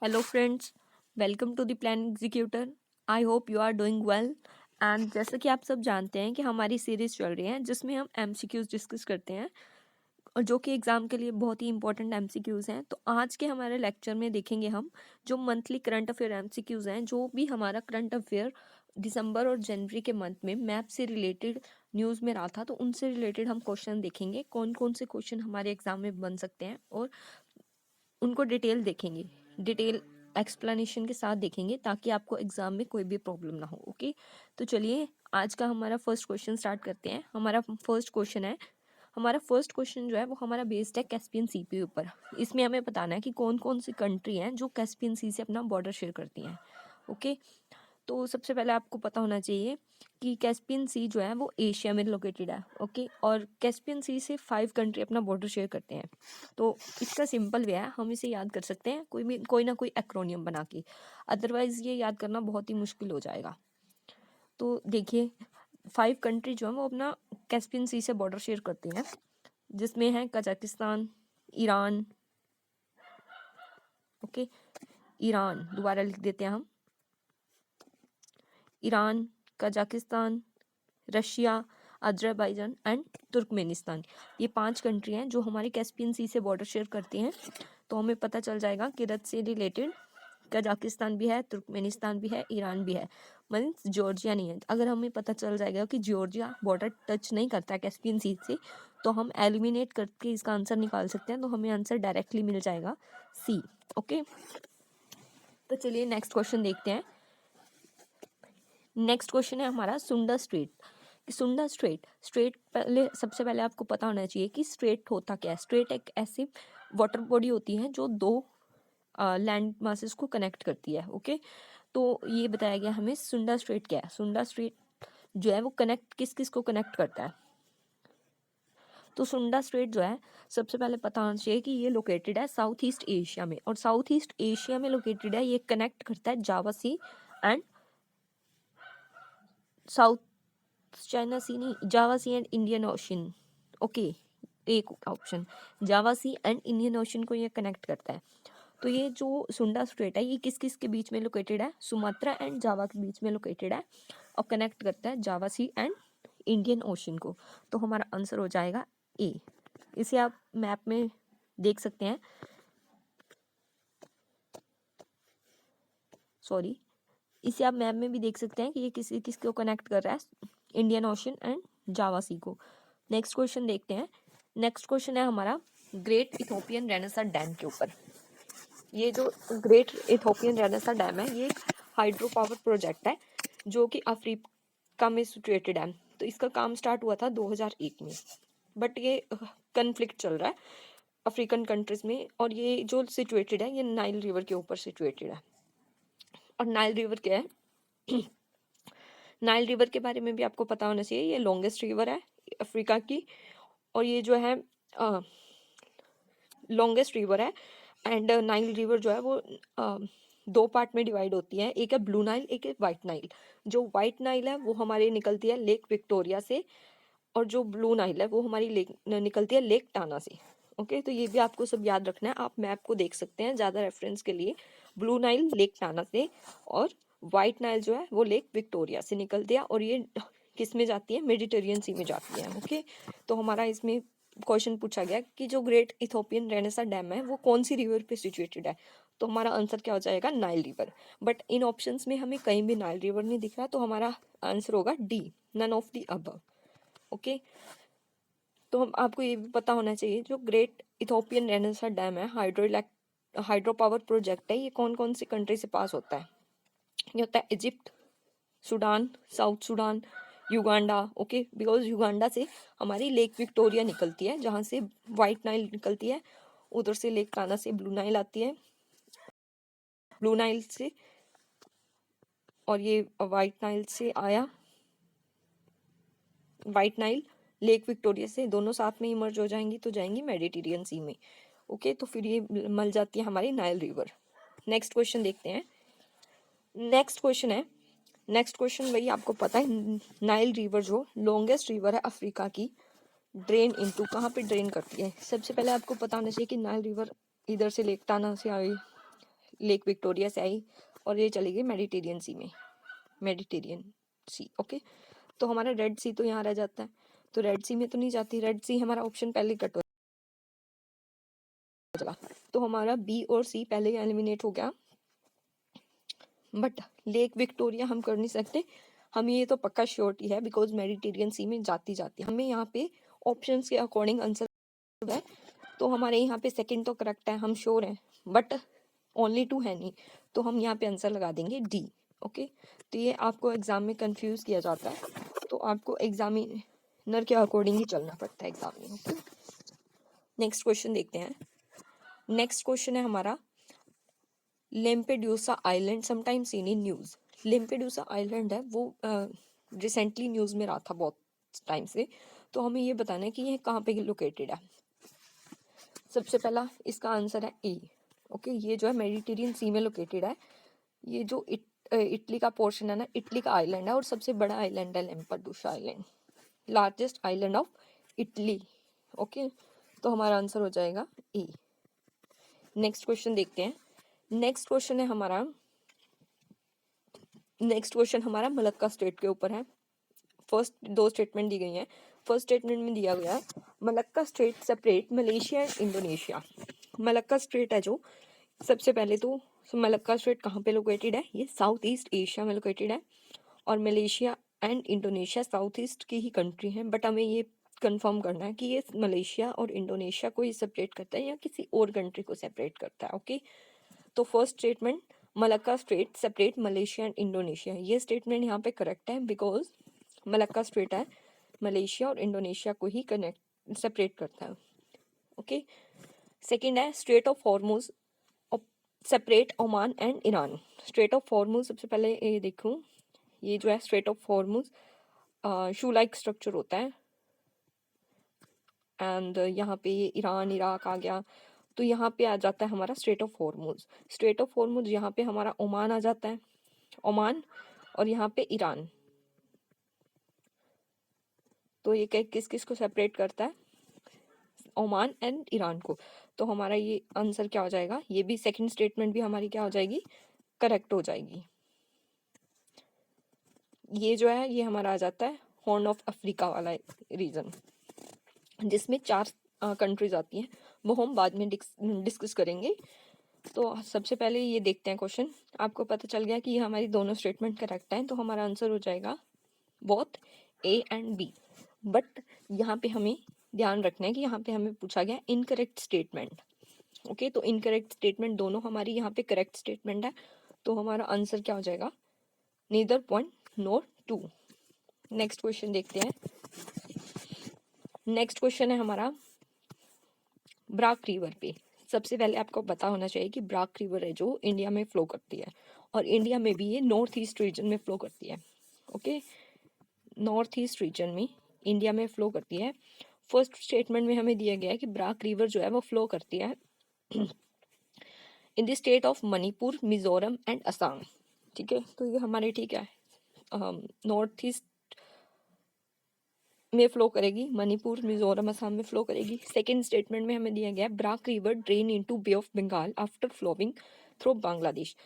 Hello friends, welcome to the plan executor. I hope you are doing well. And जैसा कि आप सब जानते हैं कि हमारी सीरीज़ चल रही है जिसमें हम एमसीक्यूज़ डिस्कस करते हैं और जो कि एग्ज़ाम के लिए बहुत ही इंपॉर्टेंट एमसीक्यूज़ हैं। तो आज के हमारे लेक्चर में देखेंगे हम जो मंथली करंट अफेयर एमसीक्यूज़ हैं, जो भी हमारा करंट अफेयर दिसंबर और जनवरी के मंथ में मैप से रिलेटेड न्यूज़ में रहा था, तो उनसे रिलेटेड हम क्वेश्चन देखेंगे, कौन कौन से क्वेश्चन हमारे एग्ज़ाम में बन सकते हैं और उनको डिटेल देखेंगे, डिटेल एक्सप्लेनेशन के साथ देखेंगे ताकि आपको एग्जाम में कोई भी प्रॉब्लम ना हो। ओके, तो चलिए आज का हमारा फर्स्ट क्वेश्चन स्टार्ट करते हैं। हमारा फर्स्ट क्वेश्चन जो है वो हमारा बेस्ड है कैस्पियन सी के ऊपर। इसमें हमें बताना है कि कौन कौन सी कंट्री हैं जो कैस्पियन सी से अपना बॉर्डर शेयर करती हैं। ओके, तो सबसे पहले आपको पता होना चाहिए कि कैस्पियन सी जो है वो एशिया में लोकेटेड है। ओके, और कैस्पियन सी से 5 कंट्री अपना बॉर्डर शेयर करते हैं। तो इसका सिंपल वे है, हम इसे याद कर सकते हैं कोई ना कोई एक्रोनियम बना के, अदरवाइज ये याद करना बहुत ही मुश्किल हो जाएगा। तो देखिए 5 कंट्री जो है वो अपना कैस्पियन सी से बॉर्डर शेयर करते हैं, जिसमें है कजाकिस्तान, ईरान। ओके, ईरान दोबारा लिख देते हैं हम, Iran, Kazakhstan, Russia, Azerbaijan and Turkmenistan. ये 5 कंट्री हैं जो हमारे कैस्पियन सी से बॉर्डर शेयर करती हैं। तो हमें पता चल जाएगा कि रत से रिलेटेड कजाकिस्तान भी है, तुर्कमेनिस्तान भी है, ईरान भी है, मीन्स जॉर्जिया नहीं है। अगर हमें पता चल जाएगा कि जॉर्जिया बॉर्डर टच नहीं करता है कैस्पियन सी से, तो हम एलिमिनेट करके इसका आंसर निकाल सकते हैं। तो हमें आंसर डायरेक्टली मिल जाएगा सी। ओके, तो चलिए नेक्स्ट क्वेश्चन देखते हैं। नेक्स्ट क्वेश्चन है हमारा सुंडा स्ट्रेट। सुंडा स्ट्रेट पहले सबसे पहले आपको पता होना चाहिए कि स्ट्रेट होता क्या है। स्ट्रेट एक ऐसी वाटर बॉडी होती है जो दो लैंड मासेस को कनेक्ट करती है। ओके, तो ये बताया गया हमें सुंडा स्ट्रेट क्या है। सुंडा स्ट्रेट जो है वो कनेक्ट किस किस को कनेक्ट करता है। तो सुंडा स्ट्रेट जो है सबसे पहले पता होना चाहिए कि ये लोकेटेड है साउथ ईस्ट एशिया में, और साउथ ईस्ट एशिया में लोकेटेड है। ये कनेक्ट करता है Java Sea and South China Sea नहीं, Java Sea and Indian Ocean. Okay, एक option Java Sea and Indian Ocean को ये कनेक्ट करता है। तो ये जो सुंडा स्ट्रेट है ये किस किस के बीच में लोकेटेड है, सुमात्रा एंड जावा के बीच में लोकेटेड है और कनेक्ट करता है Java Sea and Indian Ocean को। तो हमारा आंसर हो जाएगा ए। इसे आप मैप में देख सकते हैं, सॉरी, इसे आप मैप में भी देख सकते हैं कि ये किसी किसको कनेक्ट कर रहा है, इंडियन ओशन एंड जावा सी को। नेक्स्ट क्वेश्चन देखते हैं। नेक्स्ट क्वेश्चन है हमारा ग्रेट इथोपियन रेनेसा डैम के ऊपर। ये जो ग्रेट इथोपियन रेनेसा डैम है ये एक हाइड्रो पावर प्रोजेक्ट है जो कि अफ्रीका में सिचुएटेड है। तो इसका काम स्टार्ट हुआ था 2001 में, बट ये कन्फ्लिक्ट चल रहा है अफ्रीकन कंट्रीज में। और ये जो सिचुएटेड है ये नाइल रिवर के ऊपर सिचुएटेड है। और नाइल रिवर क्या है नाइल रिवर के बारे में भी आपको पता होना चाहिए। ये लॉन्गेस्ट रिवर है अफ्रीका की, और ये जो है लॉन्गेस्ट रिवर है। एंड नाइल रिवर जो है वो दो पार्ट में डिवाइड होती है, एक है ब्लू नाइल, एक है वाइट नाइल। जो वाइट नाइल है वो हमारी निकलती है लेक विक्टोरिया से, और जो ब्लू नाइल है वो हमारी लेक निकलती है लेक टाना से। ओके, तो ये भी आपको सब याद रखना है। आप मैप को देख सकते हैं ज़्यादा रेफरेंस के लिए। ब्लू नाइल लेक टाना से और वाइट नाइल जो है वो लेक विक्टोरिया से निकलती है, और ये किस में जाती है, मेडिटेरियन सी में जाती है। ओके, तो हमारा इसमें क्वेश्चन पूछा गया कि जो ग्रेट इथोपियन रेनेसा डैम है वो कौन सी रिवर पे सिचुएटेड है। तो हमारा आंसर क्या हो जाएगा, Nile river. But in options में हमें कहीं भी नाइल रिवर नहीं दिख रहा, तो हमारा आंसर होगा D, none of the above. Okay, तो हम आपको ये भी पता होना चाहिए जो ग्रेट इथोपियन रेनेसा डैम है हाइड्रो पावर प्रोजेक्ट है, ये कौन कौन सी कंट्री से पास होता है। ये होता है Egypt, Sudan, south Sudan, Uganda. Okay, because Uganda से हमारी लेक विक्टोरिया निकलती है जहाँ से वाइट नाइल निकलती है, उधर से लेक काना से ब्लू नाइल आती है, ब्लू नाइल से, और ये वाइट नाइल से आया, वाइट नाइल लेक विक्टोरिया से दोनों साथ में ही मर्ज हो जाएंगी तो जाएंगी मेडिटेरियन सी में। ओके, तो फिर ये मिल जाती है हमारी नाइल रिवर। नेक्स्ट क्वेश्चन देखते हैं। नेक्स्ट क्वेश्चन वही आपको पता है, नाइल रिवर जो लॉन्गेस्ट रिवर है अफ्रीका की, ड्रेन इनटू कहाँ पे ड्रेन करती है। सबसे पहले आपको पता होना चाहिए कि नाइल रिवर इधर से लेक टाना से आई, लेक विक्टोरिया से आई और ये चली गई मेडिटेरियन सी में, मेडिटेरियन सी। ओके, तो हमारा रेड सी तो यहाँ रह जाता है, तो रेड सी में तो नहीं जाती, रेड सी हमारा ऑप्शन पहले कट हो चला, तो हमारा बी और सी पहले एलिमिनेट हो गया। बट लेक विक्टोरिया हम कर नहीं सकते, हमें ये तो पक्का श्योरिटी है बिकॉज मेडिटेरियन सी में जाती जाती है। हमें यहाँ पे ऑप्शंस के अकॉर्डिंग आंसर है, तो हमारे यहाँ पे सेकंड तो करेक्ट है, हम श्योर हैं, बट ओनली 2 है नहीं, तो हम यहाँ पे आंसर लगा देंगे डी। ओके, तो ये आपको एग्जाम में कंफ्यूज किया जाता है, तो आपको एग्जामिनर के अकॉर्डिंग ही चलना पड़ता है एग्जाम में। ओके, नेक्स्ट क्वेश्चन देखते हैं। नेक्स्ट क्वेश्चन है हमारा Lampedusa island sometime seen in news. Lampedusa island है वो रिसेंटली न्यूज़ में रहा था बहुत टाइम से, तो हमें ये बताना है कि ये कहाँ पे लोकेटेड है। सबसे पहला इसका आंसर है ए। ओके, ये जो है मेडिटेरियन सी में लोकेटेड है। ये जो इटली का पोर्शन है ना, इटली का आइलैंड है और सबसे बड़ा आइलैंड है Lampedusa island, largest island of Italy. Okay, तो हमारा आंसर हो जाएगा ए। नेक्स्ट क्वेश्चन देखते हैं। नेक्स्ट क्वेश्चन हमारा मलक्का स्टेट के ऊपर है। फर्स्ट 2 स्टेटमेंट दी गई हैं। फर्स्ट स्टेटमेंट में दिया गया Malacca state separate Malaysia and Indonesia. Malacca state है जो, सबसे पहले तो मलक्का स्टेट कहाँ पे लोकेटेड है, ये साउथ ईस्ट एशिया में लोकेटेड है, और Malaysia and Indonesia south east की ही कंट्री हैं। बट हमें ये कंफर्म करना है कि ये मलेशिया और इंडोनेशिया को ही सेपरेट करता है या किसी और कंट्री को सेपरेट करता है। ओके, तो first statement Malacca state separate Malaysia and Indonesia, ये स्टेटमेंट यहाँ पे करेक्ट है बिकॉज मलक्का स्टेट है मलेशिया और इंडोनेशिया को ही कनेक्ट सेपरेट करता है। ओके, सेकंड है straight of Hormuz separate Oman and Iran. Straight of Hormuz सबसे पहले ये देखूं, ये जो है straight of Hormuz shoe like structure होता है, एंड यहाँ पे ये ईरान इराक आ गया, तो यहाँ पे आ जाता है हमारा straight of Hormuz. Straight of Hormuz यहाँ पे हमारा ओमान आ जाता है, ओमान, और यहाँ पे ईरान, तो ये किस किस को सेपरेट करता है, ओमान एंड ईरान को। तो हमारा ये आंसर क्या हो जाएगा, ये भी सेकंड स्टेटमेंट भी हमारी क्या हो जाएगी, करेक्ट हो जाएगी। ये जो है ये हमारा आ जाता है हॉर्न ऑफ अफ्रीका वाला रीजन, जिसमें 4 कंट्रीज आती हैं, वो हम बाद में डिस्कस करेंगे। तो सबसे पहले ये देखते हैं क्वेश्चन। आपको पता चल गया कि ये हमारी दोनों स्टेटमेंट करेक्ट हैं, तो हमारा आंसर हो जाएगा both A and B. But यहाँ पे हमें ध्यान रखना है कि यहाँ पे हमें पूछा गया इनकरेक्ट स्टेटमेंट। ओके, तो इनकरेक्ट स्टेटमेंट दोनों हमारी यहाँ पे करेक्ट स्टेटमेंट है, तो हमारा आंसर क्या हो जाएगा, नीदर पॉइंट नोर 2। नेक्स्ट क्वेश्चन देखते हैं। नेक्स्ट क्वेश्चन है हमारा ब्राक रिवर पे। सबसे पहले आपको पता होना चाहिए कि ब्राक रिवर है जो इंडिया में फ्लो करती है, और इंडिया में भी ये नॉर्थ ईस्ट रीजन में फ्लो करती है। ओके, नॉर्थ ईस्ट रीजन में इंडिया में फ्लो करती है। फर्स्ट स्टेटमेंट में हमें दिया गया है कि ब्राक रिवर जो है वो फ्लो करती है in the state of Manipur, Mizoram and Assam. ठीक है, तो ये हमारे ठीक है नॉर्थ ईस्ट में फ्लो करेगी, मणिपुर मिजोरम असम में फ्लो करेगी। सेकंड स्टेटमेंट में हमें दिया गया है Barak river drain into Bay of Bengal after flowing through Bangladesh.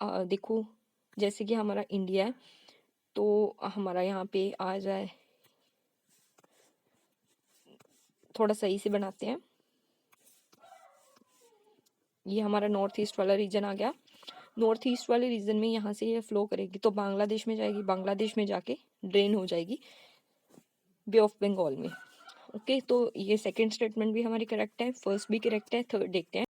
देखो जैसे कि हमारा इंडिया है, तो हमारा यहाँ पे आ जाए, थोड़ा सही से बनाते हैं। ये हमारा नॉर्थ ईस्ट वाला रीजन आ गया। नॉर्थ ईस्ट वाले रीजन में यहाँ से ये फ्लो करेगी तो बांग्लादेश में जाएगी, बांग्लादेश में जाके ड्रेन हो जाएगी बे ऑफ बंगाल में। ओके, तो ये सेकंड स्टेटमेंट भी हमारी करेक्ट है, फर्स्ट भी करेक्ट है। थर्ड देखते हैं।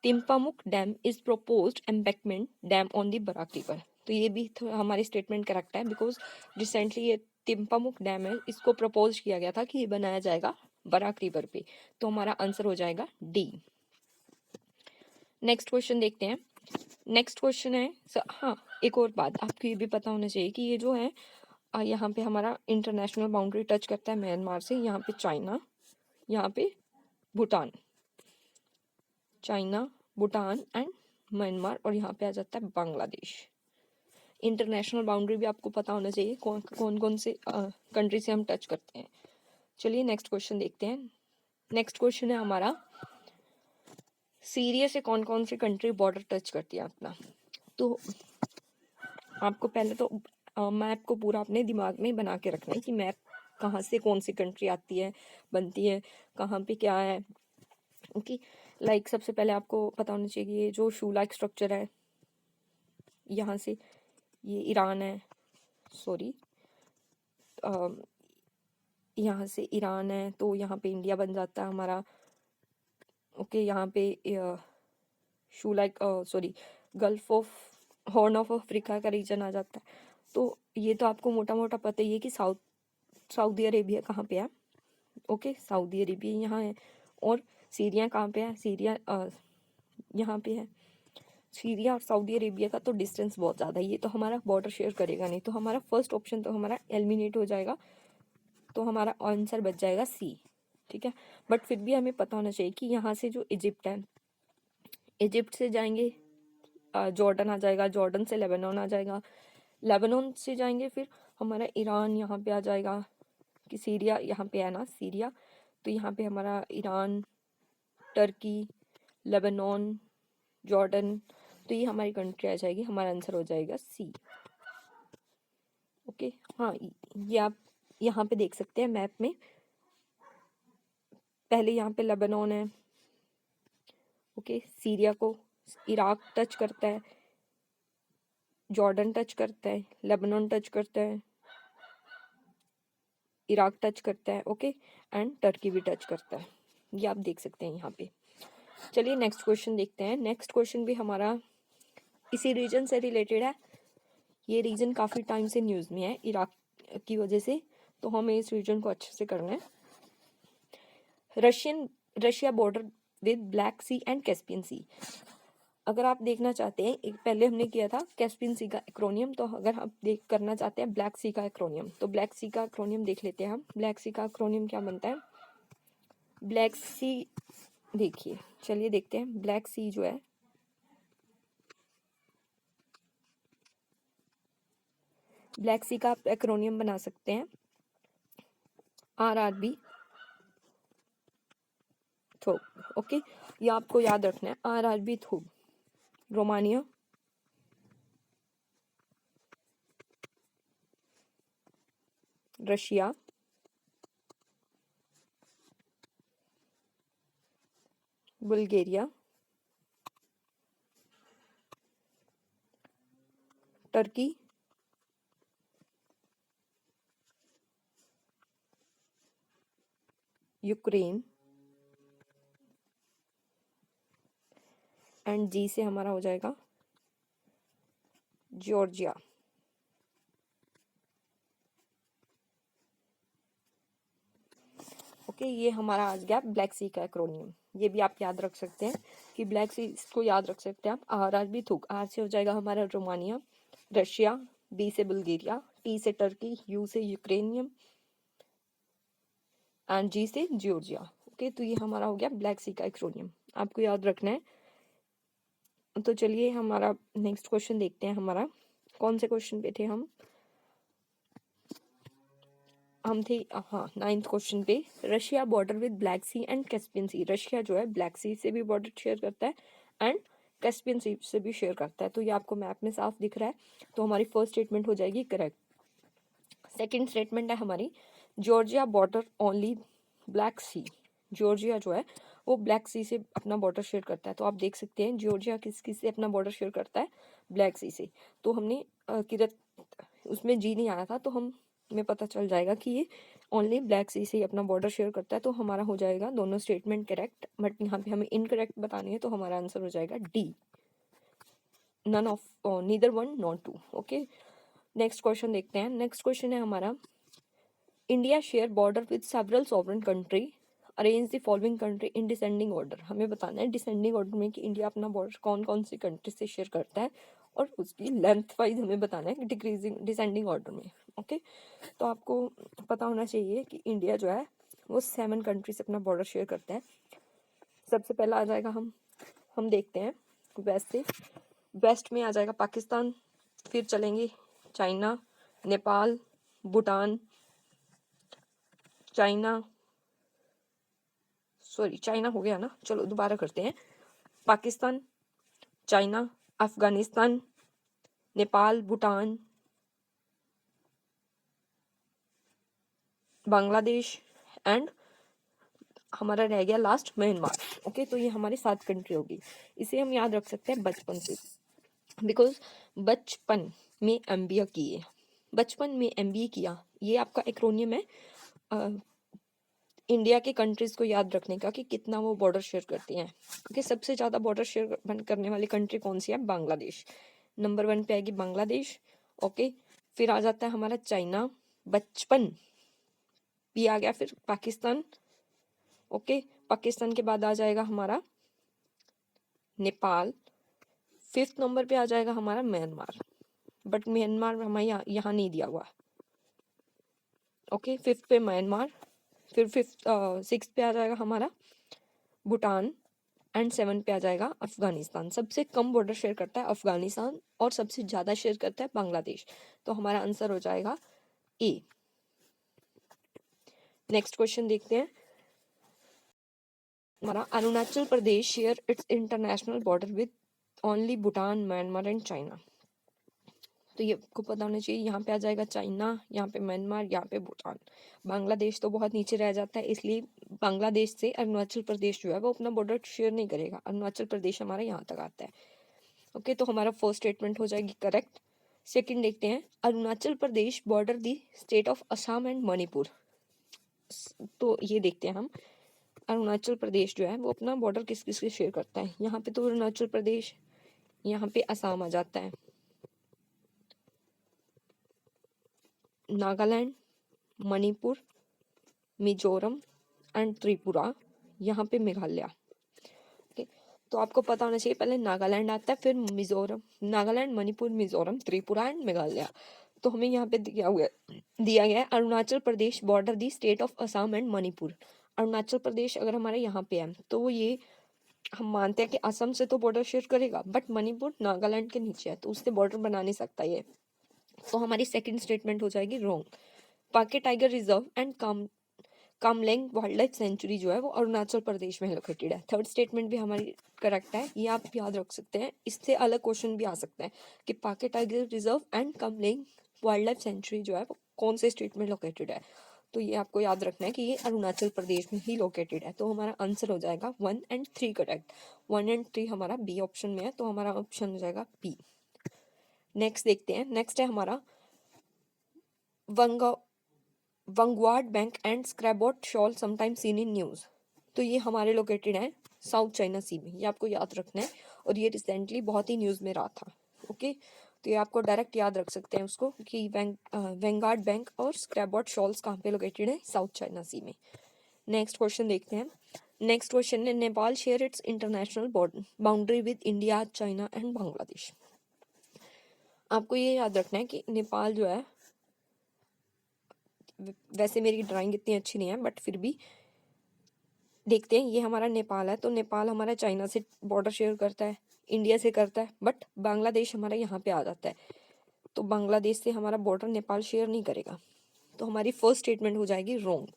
Tipaimukh dam is proposed embankment dam on the Barak river. तो ये भी हमारी स्टेटमेंट करेक्ट है बिकॉज रिसेंटली ये तिम्पामुक डैम है, इसको प्रपोज किया गया था कि ये बनाया जाएगा बराक रिवर पे, तो हमारा आंसर हो जाएगा डी। नेक्स्ट क्वेश्चन देखते हैं। नेक्स्ट क्वेश्चन है हाँ, एक और बात आपको ये भी पता होना चाहिए कि ये जो है यहाँ पे हमारा इंटरनेशनल बाउंड्री टच करता है म्यांमार से, यहाँ पे चाइना, यहाँ पे Bhutan, China Bhutan and Myanmar, और यहाँ पे आ जाता है बांग्लादेश। इंटरनेशनल बाउंड्री भी आपको पता होना चाहिए कौन कौन से कंट्री से हम टच करते हैं। चलिए नेक्स्ट क्वेश्चन देखते हैं। नेक्स्ट क्वेश्चन है हमारा सीरिया से कौन कौन सी कंट्री बॉर्डर टच करती है अपना। तो आपको पहले तो मैप को पूरा अपने दिमाग में बना के रखना है कि मैप कहाँ से कौन सी कंट्री आती है, बनती है, कहाँ पे क्या है। ओके, लाइक सबसे पहले आपको पता होना चाहिए कि ये जो शू लाइक स्ट्रक्चर है, यहाँ से ये ईरान है, सॉरी यहाँ से ईरान है, तो यहाँ पे इंडिया बन जाता है हमारा। ओके, यहाँ पे शू like sorry Gulf of Horn of Africa का रीजन आ जाता है। तो ये तो आपको मोटा मोटा पता ही है कि सऊदी अरेबिया कहाँ पे है। ओके, सऊदी अरेबिया यहाँ है। और सीरिया कहाँ पे है, सीरिया यहाँ पे है। सीरिया और सऊदी अरेबिया का तो डिस्टेंस बहुत ज़्यादा है, ये तो हमारा बॉर्डर शेयर करेगा नहीं, तो हमारा फर्स्ट ऑप्शन तो हमारा एलिमिनेट हो जाएगा, तो हमारा आंसर बच जाएगा सी। ठीक है, बट फिर भी हमें पता होना चाहिए कि यहाँ से जो इजिप्ट है, इजिप्ट से जाएंगे जॉर्डन आ जाएगा, जॉर्डन से लेबनान आ जाएगा, लेबनान से जाएंगे फिर हमारा ईरान यहाँ पे आ जाएगा, कि सीरिया यहाँ पे है ना, सीरिया, तो यहाँ पे हमारा ईरान, टर्की, लेबनान, जॉर्डन, तो ये हमारी कंट्री आ जाएगी, हमारा आंसर हो जाएगा सी। ओके, हाँ ये आप यहाँ पे देख सकते हैं मैप में, पहले यहाँ पे लेबनान है। ओके, सीरिया को इराक टच करता है, जॉर्डन टच करता है, लेबनान टच करता है, इराक टच करता है। ओके, एंड टर्की भी टच करता है, ये आप देख सकते हैं यहाँ पे। चलिए नेक्स्ट क्वेश्चन देखते हैं। नेक्स्ट क्वेश्चन भी हमारा इसी रीजन से रिलेटेड है। ये रीजन काफ़ी टाइम से न्यूज़ में है इराक की वजह से, तो हमें इस रीजन को अच्छे से करना है। Russia border with Black Sea and Caspian Sea. अगर आप देखना चाहते हैं, एक पहले हमने किया था कैस्पियन सी का एक्रोनियम, तो अगर आप देख करना चाहते हैं ब्लैक सी का एक्रोनियम, तो ब्लैक सी का एक्रोनियम देख लेते हैं हम। ब्लैक सी का एक्रोनियम क्या बनता है, ब्लैक सी, देखिए चलिए देखते हैं। ब्लैक सी जो है, ब्लैक सी का आप एक्रोनियम बना सकते हैं RRB थोक। ओके, ये आपको याद रखना है, RRB थोक। Romania, Russia, Bulgaria, Turkey, Ukraine, and जी से हमारा हो जाएगा जॉर्जिया। ओके, ये हमारा आ गया ब्लैक सी का एक्रोनियम। ये भी आप याद रख सकते हैं कि ब्लैक सी, इसको याद रख सकते हैं आप। RRB थूक, आर से हो जाएगा हमारा रोमानिया, रशिया, बी से बुल्गारिया, टी से टर्की, यू से यूक्रेनियम, एंड जी से जॉर्जिया। ओके, तो ये हमारा हो गया ब्लैक सी का एक्रोनियम, आपको याद रखना है। तो चलिए हमारा नेक्स्ट क्वेश्चन देखते हैं। हमारा कौन से क्वेश्चन पे थे हम थे हाँ 9th क्वेश्चन पे। Russia border with Black Sea and Caspian Sea. Russia जो है ब्लैक सी से भी बॉर्डर शेयर करता है एंड कैस्पियन सी से भी शेयर करता है, तो ये आपको मैप में साफ दिख रहा है, तो हमारी फर्स्ट स्टेटमेंट हो जाएगी करेक्ट। सेकंड स्टेटमेंट है हमारी, जॉर्जिया बॉर्डर ओनली ब्लैक सी। जॉर्जिया जो है वो ब्लैक सी से अपना बॉर्डर शेयर करता है, तो आप देख सकते हैं जॉर्जिया किस किस से अपना बॉर्डर शेयर करता है, ब्लैक सी से। तो हमने किरत उसमें जी नहीं आया था, तो हम में पता चल जाएगा कि ये ओनली ब्लैक सी से ही अपना बॉर्डर शेयर करता है, तो हमारा हो जाएगा दोनों स्टेटमेंट करेक्ट। बट यहाँ पे हमें इनकरेक्ट बतानी है, तो हमारा आंसर हो जाएगा D, none of neither one not two. Okay, next question देखते हैं। नेक्स्ट क्वेश्चन है हमारा, India share border with several sovereign country, arrange the following country in descending order. हमें बताना है डिसेंडिंग ऑर्डर में कि इंडिया अपना बॉर्डर कौन कौन सी कंट्री से शेयर करता है, और उसकी लेंथ वाइज हमें बताना है डिक्रीजिंग डिसेंडिंग ऑर्डर में। ओके, तो आपको पता होना चाहिए कि इंडिया जो है वो 7 कंट्री से अपना बॉर्डर शेयर करता है। सबसे पहला आ जाएगा, हम देखते हैं वेस्ट से। वेस्ट में आ जाएगा पाकिस्तान, फिर चलेंगे चाइना, नेपाल, भूटान, चाइना हो गया ना, चलो दोबारा करते हैं। पाकिस्तान, चाइना, अफगानिस्तान, नेपाल, भूटान, बांग्लादेश एंड हमारा रह गया लास्ट म्यांमार। ओके, तो ये हमारी 7 कंट्री होगी। इसे हम याद रख सकते हैं बचपन से, बिकॉज बचपन में MBA किए, बचपन में MBA किया, ये आपका एक्रोनियम है इंडिया के कंट्रीज को याद रखने का कि कितना वो बॉर्डर शेयर करती हैं। ओके, सबसे ज़्यादा बॉर्डर शेयर करने वाली कंट्री कौन सी है? बांग्लादेश। नंबर 1 पे आएगी बांग्लादेश। ओके, फिर आ जाता है हमारा चाइना, बचपन भी आ गया, फिर पाकिस्तान। ओके, पाकिस्तान के बाद आ जाएगा हमारा नेपाल, 5th नंबर पे आ जाएगा हमारा म्यांमार, बट म्यांमार हमें यहाँ नहीं दिया हुआ। ओके, 5th पे म्यांमार, फिर 6th पे आ जाएगा हमारा भूटान एंड 7 पे आ जाएगा अफगानिस्तान। सबसे कम बॉर्डर शेयर करता है अफगानिस्तान और सबसे ज़्यादा शेयर करता है बांग्लादेश। तो हमारा आंसर हो जाएगा ए। नेक्स्ट क्वेश्चन देखते हैं हमारा, Arunachal Pradesh share its international border with only Bhutan, Myanmar and China. तो ये आपको पता होना चाहिए, यहाँ पे आ जाएगा चाइना, यहाँ पे म्यांमार, यहाँ पे भूटान। बांग्लादेश तो बहुत नीचे रह जाता है, इसलिए बांग्लादेश से अरुणाचल प्रदेश जो है वो अपना बॉर्डर शेयर नहीं करेगा। अरुणाचल प्रदेश हमारा यहाँ तक आता है। ओके, तो हमारा फर्स्ट स्टेटमेंट हो जाएगी करेक्ट। सेकंड देखते हैं, Arunachal Pradesh border the state of Assam and Manipur. तो ये देखते हैं हम, अरुणाचल प्रदेश जो है वो अपना बॉर्डर किस किस से शेयर करता है। यहाँ पे तो अरुणाचल प्रदेश, यहाँ पे असम आ जाता है, नागालैंड, मणिपुर, मिजोरम एंड त्रिपुरा, यहाँ पे मेघालय। ओके, तो आपको पता होना चाहिए पहले नागालैंड आता है, फिर मिजोरम, नागालैंड, मणिपुर, मिजोरम, त्रिपुरा एंड मेघालय। तो हमें यहाँ पे दिया गया है Arunachal Pradesh border the state of Assam and Manipur. Arunachal Pradesh अगर हमारे यहाँ पे है तो ये हम मानते हैं कि असम से तो बॉर्डर शेयर करेगा, बट मणिपुर नागालैंड के नीचे है तो उससे बॉर्डर बना नहीं सकता ये। तो हमारी सेकंड स्टेटमेंट हो जाएगी wrong. Pakke tiger reserve and Kamlang wild life sanctuary जो है वो अरुणाचल प्रदेश में लोकेटेड है। थर्ड स्टेटमेंट भी हमारी करेक्ट है, ये आप याद रख सकते हैं। इससे अलग क्वेश्चन भी आ सकता है कि Pakke tiger reserve and Kamlang wild life sanctuary जो है वो कौन से स्टेट में लोकेटेड है। तो ये आपको याद रखना है कि ये अरुणाचल प्रदेश में ही लोकेटेड है। तो हमारा आंसर हो जाएगा 1 एंड 3 करेक्ट। 1 एंड 3 हमारा बी ऑप्शन में है, तो हमारा ऑप्शन हो जाएगा बी। नेक्स्ट देखते हैं, नेक्स्ट है हमारा Vanguard Bank and Scarborough Shoal sometime seen in news. तो ये हमारे लोकेटेड है साउथ चाइना सी में, ये आपको याद रखना है। और ये रिसेंटली बहुत ही न्यूज़ में रहा था। ओके, तो ये आपको डायरेक्ट याद रख सकते हैं उसको कि वैंगार्ड बैंक और स्क्रैबोट शॉल्स कहाँ पे लोकेटेड है? साउथ चाइना सी में। नेक्स्ट क्वेश्चन देखते हैं। नेक्स्ट क्वेश्चन है, Nepal share its international boundary with India, China and Bangladesh. आपको ये याद रखना है कि नेपाल जो है, वैसे मेरी ड्राइंग इतनी अच्छी नहीं है बट फिर भी देखते हैं, ये हमारा नेपाल है। तो नेपाल हमारा चाइना से बॉर्डर शेयर करता है, इंडिया से करता है, बट बांग्लादेश हमारा यहाँ पे आ जाता है। तो बांग्लादेश से हमारा बॉर्डर नेपाल शेयर नहीं करेगा। तो हमारी फर्स्ट स्टेटमेंट हो जाएगी रॉन्ग।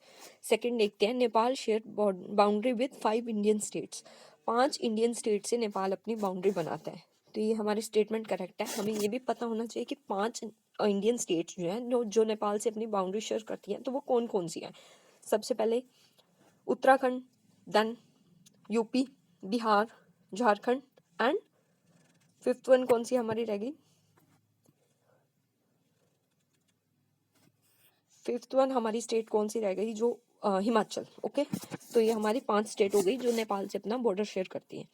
सेकंड देखते हैं, Nepal share boundary with 5 Indian states. 5 Indian state से नेपाल अपनी बाउंड्री बनाता है। तो ये हमारी स्टेटमेंट करेक्ट है। हमें ये भी पता होना चाहिए कि 5 इंडियन स्टेट्स जो हैं जो नेपाल से अपनी बाउंड्री शेयर करती हैं, तो वो कौन कौन सी हैं। सबसे पहले Uttarakhand, then UP, Bihar, Jharkhand and 5th one कौन सी हमारी रह गई? 5th वन हमारी स्टेट कौन सी रह गई? जो हिमाचल। ओके, तो ये हमारी 5 स्टेट हो गई जो नेपाल से अपना बॉर्डर शेयर करती है।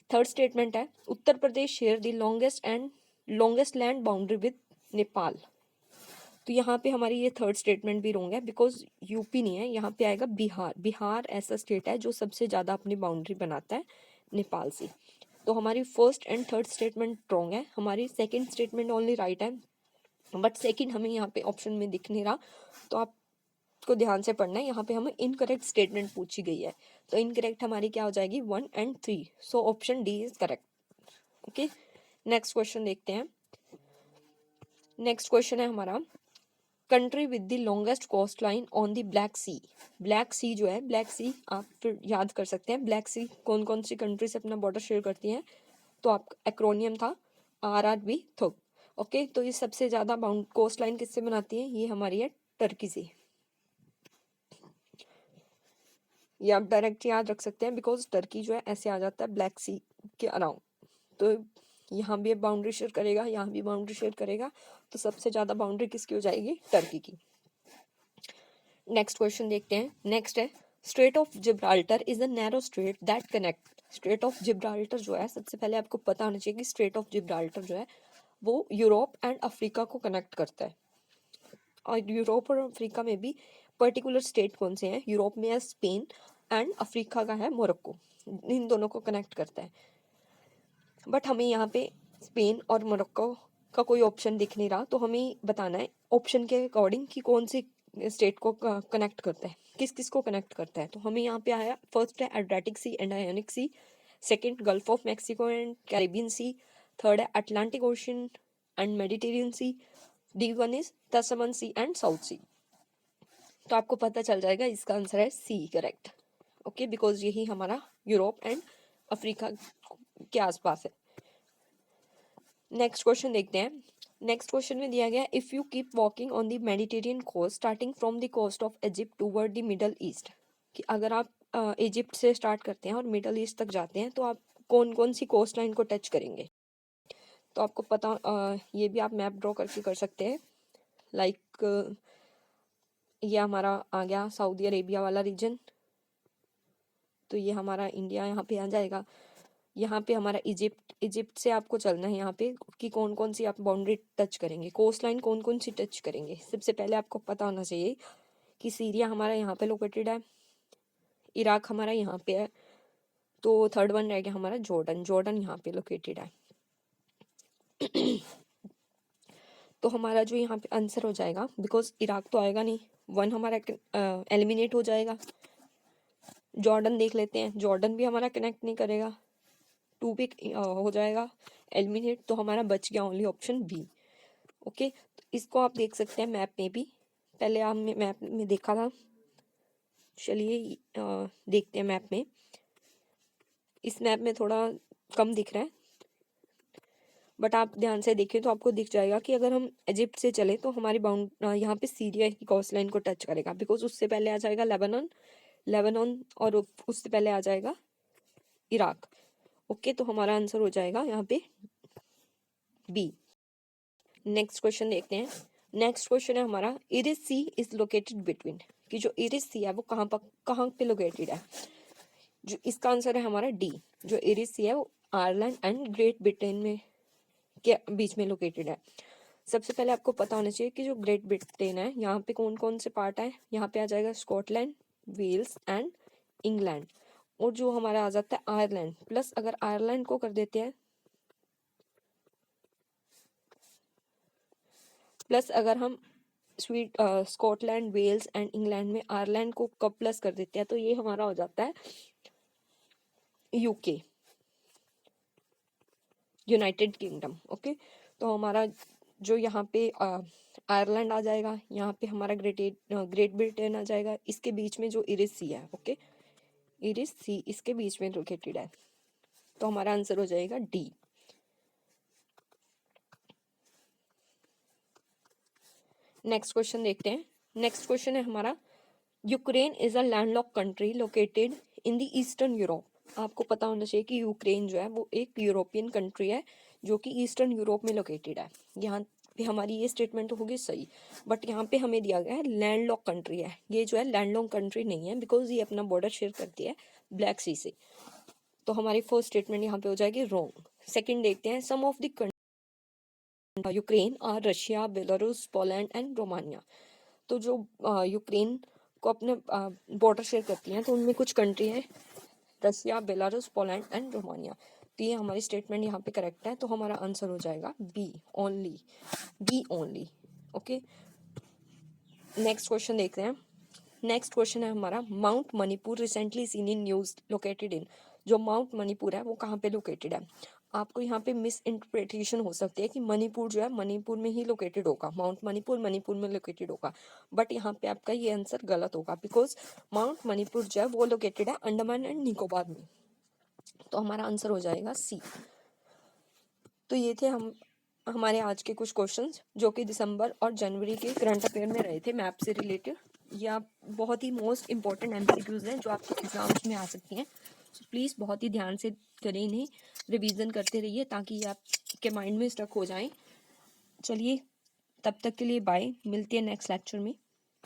थर्ड स्टेटमेंट है, Uttar Pradesh share the longest land boundary with Nepal. तो यहाँ पे हमारी ये थर्ड स्टेटमेंट भी रॉन्ग है, बिकॉज यूपी नहीं है, यहाँ पे आएगा बिहार। बिहार ऐसा स्टेट है जो सबसे ज़्यादा अपनी बाउंड्री बनाता है नेपाल से। तो हमारी first and third statement wrong है। हमारी सेकंड स्टेटमेंट ओनली राइट है, बट सेकंड हमें यहाँ पे ऑप्शन में दिख नहीं रहा, तो आपको ध्यान से पढ़ना है। यहाँ पे हमें इनकरेक्ट स्टेटमेंट पूछी गई है, तो इनकरेक्ट हमारी क्या हो जाएगी? 1 and 3। So option D is correct. Okay, next question देखते हैं। नेक्स्ट क्वेश्चन है हमारा, country with the longest coast line on the Black Sea. Black Sea जो है, ब्लैक सी आप फिर याद कर सकते हैं, ब्लैक सी कौन कौन सी कंट्री से अपना बॉर्डर शेयर करती हैं, तो आप एक्रोनियम था RRB थुक। ओके, तो ये सबसे ज़्यादा बाउंड कोस्ट लाइन किससे बनाती है, ये हमारी है टर्की से। ये आप डायरेक्ट याद रख सकते हैं बिकॉज टर्की जो है ऐसे आ जाता है ब्लैक सी के अराउंड, तो यहाँ भी बाउंड्री शेयर करेगा, यहाँ भी बाउंड्री शेयर करेगा, तो सबसे ज़्यादा बाउंड्री किसकी हो जाएगी, टर्की की। नेक्स्ट क्वेश्चन देखते हैं। नेक्स्ट है straight of Gibraltar is a narrow straight that connect. Straight of Gibraltar जो है, सबसे पहले आपको पता होना चाहिए कि स्ट्रेट ऑफ जिब्राल्टर जो है वो यूरोप एंड अफ्रीका को कनेक्ट करता है। और यूरोप और अफ्रीका में भी पर्टिकुलर स्टेट कौन से हैं, यूरोप में है स्पेन एंड अफ्रीका का है मोरक्को, इन दोनों को कनेक्ट करता है। बट हमें यहाँ पे स्पेन और मोरक्को का कोई ऑप्शन दिख नहीं रहा, तो हमें बताना है ऑप्शन के अकॉर्डिंग कि कौन सी स्टेट को कनेक्ट करता है, किस किस को कनेक्ट करता है। तो हमें यहाँ पे आया, फर्स्ट है Adriatic Sea and Ionian Sea, second Gulf of Mexico and Caribbean Sea, third है Atlantic Ocean and Mediterranean Sea, D1 is Tasman Sea and South Sea. तो आपको पता चल जाएगा इसका आंसर है सी करेक्ट। ओके, बिकॉज यही हमारा यूरोप एंड अफ्रीका के आसपास है। नेक्स्ट क्वेश्चन देखते हैं। नेक्स्ट क्वेश्चन में दिया गया, if you keep walking on the Mediterranean coast starting from the coast of Egypt toward the Middle East, कि अगर आप इजिप्ट से स्टार्ट करते हैं और मिडल ईस्ट तक जाते हैं तो आप कौन कौन सी कोस्ट लाइन को टच करेंगे। तो आपको पता ये भी आप मैप ड्रॉ करके कर सकते हैं। लाइक ये हमारा आ गया सऊदी अरेबिया वाला रीजन, तो ये हमारा इंडिया यहाँ पे आ जाएगा। यहाँ पे हमारा इजिप्ट, इजिप्ट से आपको चलना है यहाँ पे कि कौन कौन सी आप बाउंड्री टच करेंगे, कोस्ट लाइन कौन कौन सी टच करेंगे। सबसे पहले आपको पता होना चाहिए कि सीरिया हमारा यहाँ पे लोकेटेड है, इराक हमारा यहाँ पे है, तो थर्ड वन रह गया हमारा जॉर्डन, जॉर्डन यहाँ पे लोकेटेड है। तो हमारा जो यहाँ पे आंसर हो जाएगा, बिकॉज इराक तो आएगा नहीं, वन हमारा एलिमिनेट हो जाएगा। जॉर्डन देख लेते हैं, जॉर्डन भी हमारा कनेक्ट नहीं करेगा, 2 भी हो जाएगा एलिमिनेट, तो हमारा बच गया ओनली ऑप्शन बी। ओके, तो इसको आप देख सकते हैं मैप में भी, पहले आपने मैप में देखा था, चलिए देखते हैं मैप में। इस मैप में थोड़ा कम दिख रहा है, बट आप ध्यान से देखिए तो आपको दिख जाएगा कि अगर हम इजिप्ट से चले तो हमारी बाउंड यहाँ पे सीरिया की कोस्ट लाइन को टच करेगा, बिकॉज उससे पहले आ जाएगा लेबनान, लेबनान और उससे पहले आ जाएगा इराक। ओके, तो हमारा आंसर हो जाएगा यहाँ पे बी। नेक्स्ट क्वेश्चन देखते हैं। नेक्स्ट क्वेश्चन है हमारा, Irish Sea is located between, कि जो इरिस सी है वो कहाँ पे लोकेटेड है। जो इसका आंसर है हमारा डी, जो इरिस सी है वो आयरलैंड एंड ग्रेट ब्रिटेन में के बीच में लोकेटेड है। सबसे पहले आपको पता होना चाहिए कि जो ग्रेट ब्रिटेन है यहाँ पे कौन कौन से पार्ट है, यहाँ पे आ जाएगा स्कॉटलैंड, वेल्स एंड इंग्लैंड, और जो हमारा आ जाता है आयरलैंड, प्लस अगर आयरलैंड को कर देते हैं, प्लस अगर हम स्कॉटलैंड, वेल्स एंड इंग्लैंड में आयरलैंड को कब प्लस कर देते हैं, तो ये हमारा हो जाता है यूके, यूनाइटेड किंगडम। ओके, तो हमारा जो यहाँ पे आयरलैंड आ जाएगा, यहाँ पे हमारा ग्रेट ब्रिटेन आ जाएगा, इसके बीच में जो इरिस सी है, ओके, इरिस सी इसके बीच में लोकेटेड है, तो हमारा आंसर हो जाएगा डी। नेक्स्ट क्वेश्चन देखते हैं। नेक्स्ट क्वेश्चन है हमारा, Ukraine is a landlock country located in the eastern Europe. आपको पता होना चाहिए कि यूक्रेन जो है वो एक यूरोपियन कंट्री है जो कि ईस्टर्न यूरोप में लोकेटेड है। यहाँ पे हमारी ये स्टेटमेंट तो होगी सही, बट यहाँ पे हमें दिया गया है लैंडलॉक कंट्री है, ये जो है लैंडलॉक कंट्री नहीं है, बिकॉज ये अपना बॉर्डर शेयर करती है ब्लैक सी से, तो हमारी फर्स्ट स्टेटमेंट यहाँ पे हो जाएगी रॉन्ग। सेकेंड देखते हैं, सम ऑफ द यूक्रेन और Russia, Belarus, Poland and Romania. तो जो यूक्रेन को अपने बॉर्डर शेयर करती हैं तो उनमें कुछ कंट्री है Russia, Belarus, Poland and Romania, तो ये हमारी स्टेटमेंट यहाँ पे करेक्ट है, तो हमारा आंसर हो जाएगा B only, B only. Okay, next question देखते हैं। नेक्स्ट क्वेश्चन है हमारा, Mount Manipur recently seen in news located in. जो माउंट मणिपुर है वो कहाँ पे लोकेटेड है। आपको यहाँ पे मिस इंटरप्रिटेशन हो सकती है कि मणिपुर जो है मणिपुर में ही लोकेटेड होगा, माउंट मणिपुर मणिपुर में लोकेटेड होगा, बट यहाँ पे आपका ये आंसर गलत होगा, बिकॉज माउंट मणिपुर जो है वो लोकेटेड है अंडमान एंड निकोबार में। तो हमारा आंसर हो जाएगा सी। तो ये थे हमारे आज के कुछ क्वेश्चंस जो कि दिसंबर और जनवरी के करंट अफेयर में रहे थे मैप से रिलेटेड। या बहुत ही मोस्ट इंपॉर्टेंट एमसीक्यूज हैं जो आपके एग्जाम्स में आ सकती हैं। सो प्लीज़ बहुत ही ध्यान से करें, इन्हें रिवीजन करते रहिए ताकि ये आपके माइंड में स्टक हो जाएं। चलिए तब तक के लिए बाय, मिलती है नेक्स्ट लेक्चर में।